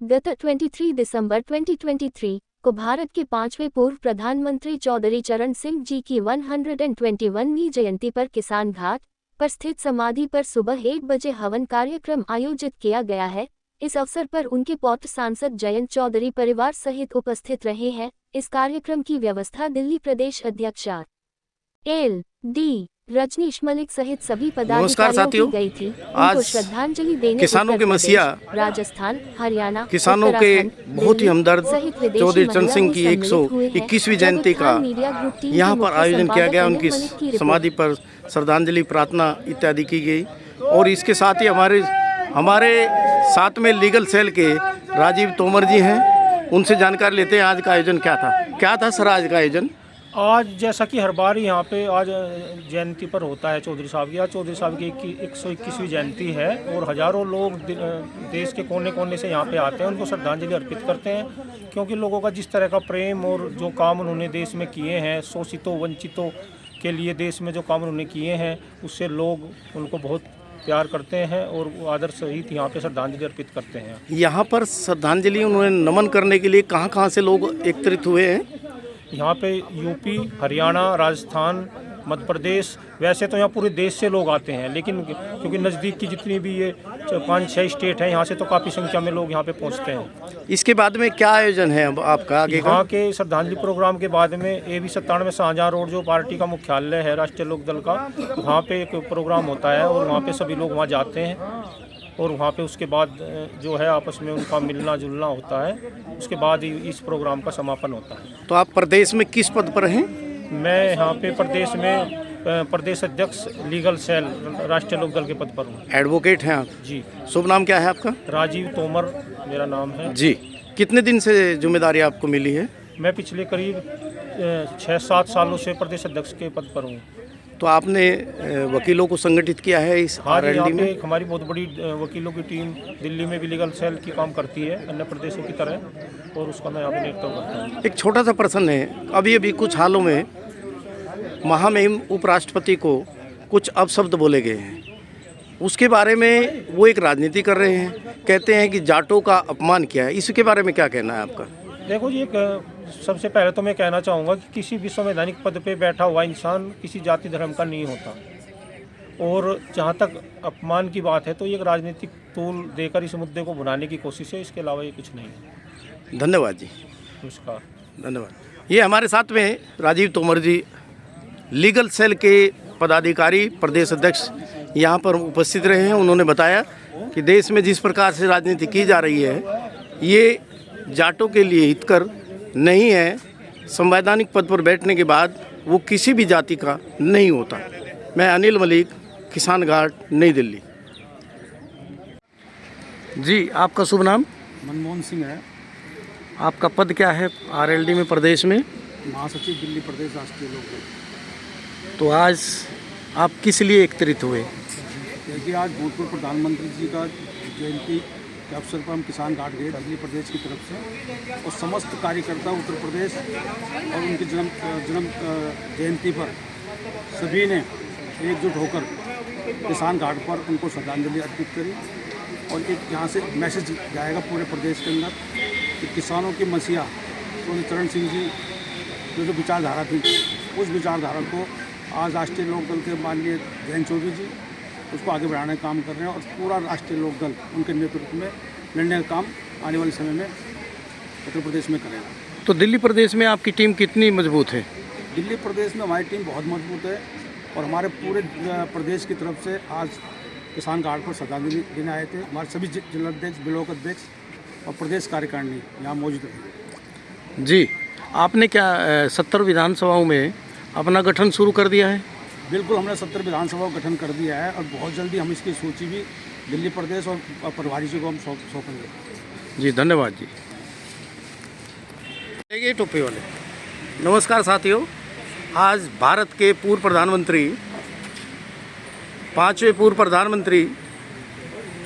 गत 23 दिसंबर 2023 को भारत के 5वें पूर्व प्रधानमंत्री चौधरी चरण सिंह जी की 121वीं जयंती पर किसान घाट पर स्थित समाधि पर सुबह 1 बजे हवन कार्यक्रम आयोजित किया गया है। इस अवसर पर उनके पौत्र सांसद जयंत चौधरी परिवार सहित उपस्थित रहे हैं। इस कार्यक्रम की व्यवस्था दिल्ली प्रदेश अध्यक्ष LD रजनीश मलिक सहित सभी पदाधिकारियों की गई थी। उनको श्रद्धांजलि देने किसानों के मसीहा राजस्थान, हरियाणा, किसानों के बहुत ही हमदर्द चौधरी चरण सिंह की 121वीं जयंती का यहाँ पर आयोजन किया गया। उनकी समाधि पर श्रद्धांजलि प्रार्थना इत्यादि की गई। और इसके साथ ही हमारे साथ में लीगल सेल के राजीव तोमर जी हैं, उनसे जानकारी लेते हैं आज का आयोजन क्या था सर आज का आयोजन? आज जैसा कि हर बार यहाँ पे आज जयंती पर होता है चौधरी साहब की, आज चौधरी साहब की 121वीं जयंती है और हज़ारों लोग देश के कोने कोने से यहाँ पे आते हैं, उनको श्रद्धांजलि अर्पित करते हैं। क्योंकि लोगों का जिस तरह का प्रेम और जो काम उन्होंने देश में किए हैं, शोषितों वंचितों के लिए देश में जो काम उन्होंने किए हैं, उससे लोग उनको बहुत प्यार करते हैं और आदर सहित यहाँ पे श्रद्धांजलि अर्पित करते हैं। यहाँ पर श्रद्धांजलि उन्होंने नमन करने के लिए कहाँ से लोग एकत्रित हुए हैं? यहाँ पे यूपी, हरियाणा, राजस्थान, मध्य प्रदेश, वैसे तो यहाँ पूरे देश से लोग आते हैं, लेकिन क्योंकि नज़दीक की जितनी भी ये 5-6 स्टेट हैं, यहाँ से तो काफ़ी संख्या में लोग यहाँ पे पहुँचते हैं। इसके बाद में क्या आयोजन है अब आपका आगे? यहाँ के श्रद्धांजलि प्रोग्राम के बाद में AB 97 शाहजहाँ रोड जो पार्टी का मुख्यालय है राष्ट्रीय लोकदल का, वहाँ पे एक प्रोग्राम होता है और वहाँ पे सभी लोग वहाँ जाते हैं और वहाँ पे उसके बाद जो है आपस में उनका मिलना जुलना होता है। उसके बाद ही इस प्रोग्राम का समापन होता है। तो आप प्रदेश में किस पद पर हैं? मैं यहाँ पे प्रदेश में प्रदेश अध्यक्ष लीगल सेल राष्ट्रीय लोकदल के पद पर हूँ। एडवोकेट हैं आप? जी। शुभ नाम क्या है आपका? राजीव तोमर मेरा नाम है जी। कितने दिन से जिम्मेदारी आपको मिली है? मैं पिछले करीब 6-7 सालों से प्रदेश अध्यक्ष के पद पर हूँ। तो आपने वकीलों को संगठित किया है इस RLD में? हमारी बहुत बड़ी वकीलों की टीम दिल्ली में भी लीगल सेल की काम करती है अन्य प्रदेशों की तरह, और उसका मैं यहाँ पे नेतृत्व करता हूँ। एक छोटा सा प्रश्न है, अभी कुछ हालों में महामहिम उपराष्ट्रपति को कुछ अपशब्द बोले गए हैं, उसके बारे में वो एक राजनीति कर रहे हैं, कहते हैं कि जाटों का अपमान किया है। इसके बारे में क्या कहना है आपका? देखो जी, सबसे पहले तो मैं कहना चाहूँगा कि किसी भी संवैधानिक पद पे बैठा हुआ इंसान किसी जाति धर्म का नहीं होता, और जहाँ तक अपमान की बात है तो ये एक राजनीतिक तूल देकर इस मुद्दे को भुनाने की कोशिश है, इसके अलावा ये कुछ नहीं है। धन्यवाद जी। नमस्कार। धन्यवाद। ये हमारे साथ में राजीव तोमर जी लीगल सेल के पदाधिकारी प्रदेश अध्यक्ष यहाँ पर उपस्थित रहे हैं। उन्होंने बताया कि देश में जिस प्रकार से राजनीति की जा रही है ये जाटों के लिए हितकर नहीं है। संवैधानिक पद पर बैठने के बाद वो किसी भी जाति का नहीं होता। मैं अनिल मलिक, किसान घाट, नई दिल्ली। जी, आपका शुभ नाम? मनमोहन सिंह है। आपका पद क्या है RLD में प्रदेश में? महासचिव दिल्ली प्रदेश राष्ट्रीय लोकदल। तो आज आप किस लिए एकत्रित हुए? देखिए, आज भूतपूर्व प्रधानमंत्री जी का जयंती के अवसर पर हम किसान घाट गए दिल्ली प्रदेश की तरफ से, और समस्त कार्यकर्ता उत्तर प्रदेश और उनकी जन्म जयंती पर सभी ने एकजुट होकर किसान घाट पर उनको श्रद्धांजलि अर्पित करी। और एक यहाँ से मैसेज जाएगा पूरे प्रदेश के अंदर कि किसानों के मसीहा चौधरी चरण सिंह जी जो विचारधारा थी, उस विचारधारा को आज राष्ट्रीय लोकदल के माननीय जयंत चौधरी जी उसको आगे बढ़ाने का काम कर रहे हैं, और पूरा राष्ट्रीय लोकदल उनके नेतृत्व में लड़ने का काम आने वाले समय में उत्तर प्रदेश में करेगा। तो दिल्ली प्रदेश में आपकी टीम कितनी मजबूत है? दिल्ली प्रदेश में हमारी टीम बहुत मजबूत है, और हमारे पूरे प्रदेश की तरफ से आज किसान घाट पर श्रद्धांजलि देने आए थे। हमारे सभी जिलाध्यक्ष, ब्लॉक अध्यक्ष और प्रदेश कार्यकारिणी यहाँ मौजूद रहे। जी, आपने क्या 70 विधानसभाओं में अपना गठन शुरू कर दिया है? बिल्कुल, हमने 70 विधानसभाओं का गठन कर दिया है, और बहुत जल्दी हम इसकी सूची भी दिल्ली प्रदेश और प्रभारी जी को हम सौंपेंगे। जी, धन्यवाद जी। ये टोपी वाले। नमस्कार साथियों, आज भारत के पूर्व प्रधानमंत्री 5वें पूर्व प्रधानमंत्री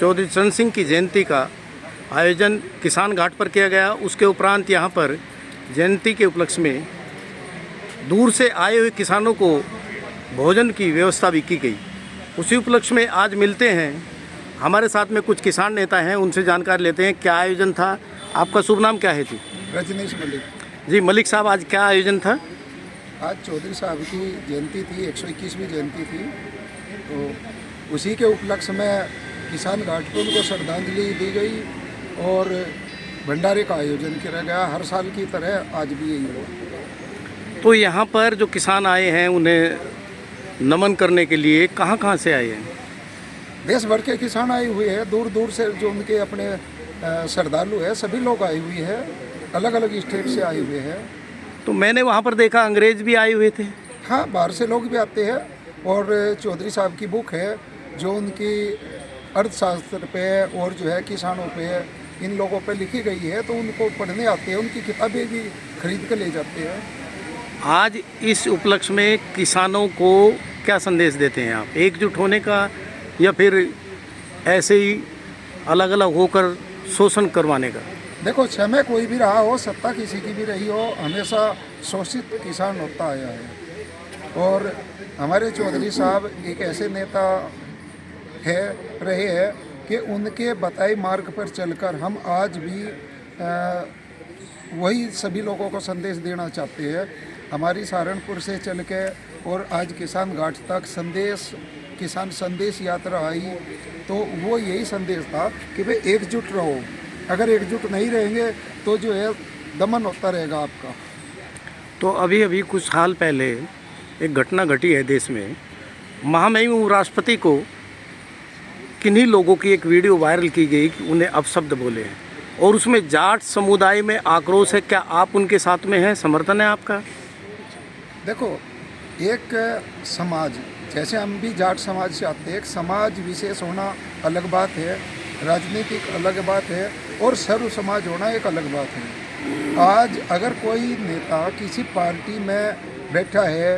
चौधरी चरण सिंह की जयंती का आयोजन किसान घाट पर किया गया। उसके उपरांत यहाँ पर जयंती के उपलक्ष्य में दूर से आए हुए किसानों को भोजन की व्यवस्था भी की गई। उसी उपलक्ष्य में आज मिलते हैं हमारे साथ में कुछ किसान नेता हैं, उनसे जानकारी लेते हैं क्या आयोजन था। आपका शुभ नाम क्या है जी? रजनीश मलिक। जी मलिक साहब, आज क्या आयोजन था? आज चौधरी साहब की जयंती थी, 121वीं जयंती थी, तो उसी के उपलक्ष्य में किसान घाट पर उनको श्रद्धांजलि दी गई और भंडारे का आयोजन किया गया। हर साल की तरह आज भी यही हुआ। तो यहाँ पर जो किसान आए हैं उन्हें नमन करने के लिए कहाँ कहाँ से आए हैं? देश भर के किसान आए हुए हैं, दूर दूर से जो उनके अपने श्रद्धालु है सभी लोग आए हुए हैं, अलग अलग स्टेट से आए हुए हैं। तो मैंने वहाँ पर देखा अंग्रेज भी आए हुए थे। हाँ, बाहर से लोग भी आते हैं और चौधरी साहब की बुक है जो उनकी अर्थशास्त्र पे और जो है किसानों पे इन लोगों पे लिखी गई है, तो उनको पढ़ने आते हैं, उनकी किताबें भी खरीद कर ले जाते हैं। आज इस उपलक्ष्य में किसानों को क्या संदेश देते हैं आप? एकजुट होने का या फिर ऐसे ही अलग अलग होकर शोषण करवाने का? देखो, समय कोई भी रहा हो, सत्ता किसी की भी रही हो, हमेशा शोषित किसान होता आया है। और हमारे चौधरी साहब एक ऐसे नेता रहे हैं कि उनके बताए मार्ग पर चलकर हम आज भी वही सभी लोगों को संदेश देना चाहते हैं। हमारी सहारनपुर से चल के और आज किसान घाट तक किसान संदेश यात्रा आई, तो वो यही संदेश था कि भाई एकजुट रहो। अगर एकजुट नहीं रहेंगे तो जो है दमन होता रहेगा आपका। तो अभी अभी कुछ साल पहले एक घटना घटी है देश में। महामहिम राष्ट्रपति को किन्हीं लोगों की एक वीडियो वायरल की गई कि उन्हें अपशब्द बोले हैं और उसमें जाट समुदाय में आक्रोश है। क्या आप उनके साथ में हैं? समर्थन है आपका? देखो, एक समाज, जैसे हम भी जाट समाज से आते हैं, एक समाज विशेष होना अलग बात है, राजनीतिक अलग बात है और सर्व समाज होना एक अलग बात है। आज अगर कोई नेता किसी पार्टी में बैठा है,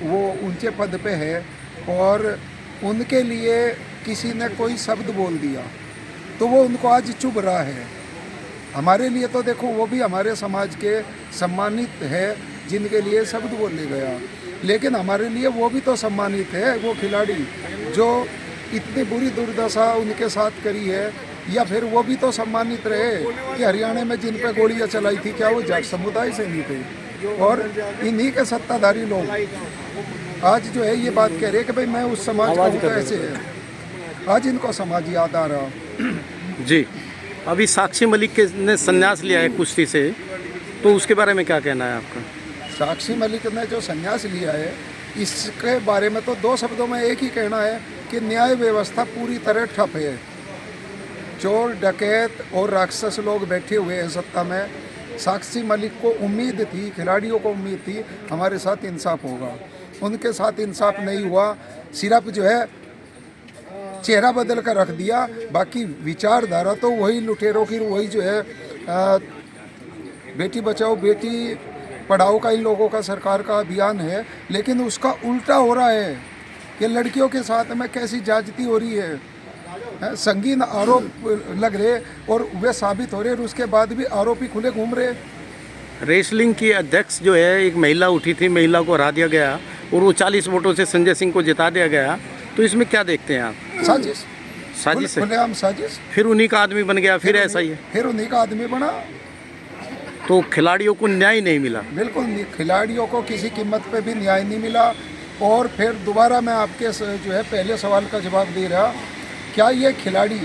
वो ऊंचे पद पे है और उनके लिए किसी ने कोई शब्द बोल दिया तो वो उनको आज चुभ रहा है। हमारे लिए तो देखो, वो भी हमारे समाज के सम्मानित है जिनके लिए शब्द बोले गया, लेकिन हमारे लिए वो भी तो सम्मानित है, वो खिलाड़ी जो इतनी बुरी दुर्दशा उनके साथ करी है। या फिर वो भी तो सम्मानित रहे कि हरियाणा में जिन पे गोलियां चलाई थी, क्या वो जाट समुदाय से नहीं थे? और इन्हीं के सत्ताधारी लोग आज जो है ये बात कह रहे हैं कि भाई मैं उस समाज का हूं, ऐसे है। आज इनको समाज याद आ रहा। जी, अभी साक्षी मलिक ने संन्यास लिया है कुश्ती से, तो उसके बारे में क्या कहना है आपका? साक्षी मलिक ने जो संन्यास लिया है, इसके बारे में तो दो शब्दों में एक ही कहना है कि न्याय व्यवस्था पूरी तरह ठप है। चोर, डकैत और राक्षस लोग बैठे हुए हैं सत्ता में। साक्षी मलिक को उम्मीद थी, खिलाड़ियों को उम्मीद थी हमारे साथ इंसाफ होगा, उनके साथ इंसाफ नहीं हुआ। सिर्फ जो है चेहरा बदल कर रख दिया, बाकी विचारधारा तो वही लुटेरों की, वही जो है बेटी बचाओ बेटी पढ़ाओ का इन लोगों का सरकार का अभियान है, लेकिन उसका उल्टा हो रहा है कि लड़कियों के साथ में कैसी ज्यादती हो रही है, संगीन आरोप लग रहे और वे साबित हो रहे और उसके बाद भी आरोपी खुले घूम रहे। रेसलिंग की अध्यक्ष जो है, एक महिला उठी थी, महिला को हरा दिया गया और वो 40 वोटों से संजय सिंह को जिता दिया गया, तो इसमें क्या देखते हैं आप? साजिश, साजिश है, खुलेआम साजिश। फिर उन्हीं का आदमी बन गया, फिर ऐसा ही है, फिर उन्हीं का आदमी बना। तो खिलाड़ियों को न्याय नहीं मिला। बिल्कुल नहीं, खिलाड़ियों को किसी कीमत पे भी न्याय नहीं मिला। और फिर दोबारा मैं आपके जो है पहले सवाल का जवाब दे रहा, क्या ये खिलाड़ी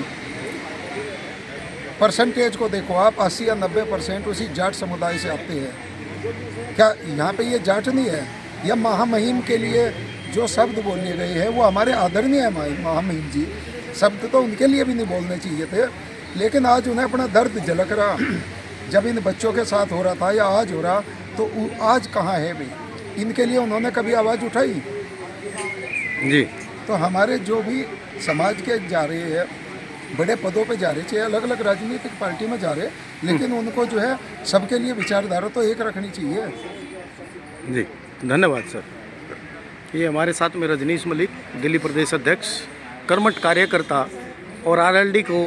परसेंटेज को देखो आप, 80 या 90% उसी जाट समुदाय से आते हैं। क्या यहाँ पे ये जाट नहीं है? यह महामहिम के लिए जो शब्द बोले गए हैं वो हमारे आदरणीय है महामहिम जी, शब्द तो उनके लिए भी नहीं बोलने चाहिए थे, लेकिन आज उन्हें अपना दर्द झलक रहा। जब इन बच्चों के साथ हो रहा था या आज हो रहा, तो आज कहाँ है भाई? इनके लिए उन्होंने कभी आवाज़ उठाई? जी, तो हमारे जो भी समाज के जा रहे हैं, बड़े पदों पे जा रहे, चाहे अलग अलग राजनीतिक पार्टी में जा रहे, लेकिन उनको जो है सबके लिए विचारधारा तो एक रखनी चाहिए। जी, धन्यवाद सर। ये हमारे साथ में रजनीश मलिक, दिल्ली प्रदेश अध्यक्ष, कर्मठ कार्यकर्ता और आरएलडी को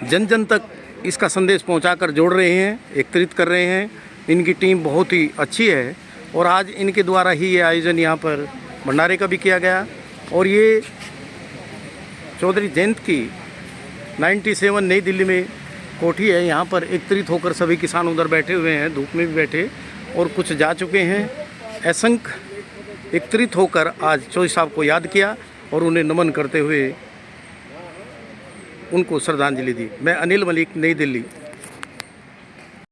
जन जन तक इसका संदेश पहुंचाकर जोड़ रहे हैं, एकत्रित कर रहे हैं। इनकी टीम बहुत ही अच्छी है और आज इनके द्वारा ही ये आयोजन यहाँ पर भंडारे का भी किया गया। और ये चौधरी जयंत की 97 नई दिल्ली में कोठी है, यहाँ पर एकत्रित होकर सभी किसान उधर बैठे हुए हैं, धूप में भी बैठे और कुछ जा चुके हैं। असंख्य एकत्रित होकर आज चौधरी साहब को याद किया और उन्हें नमन करते हुए उनको श्रद्धांजलि दी। मैं अनिल मलिक, नई दिल्ली।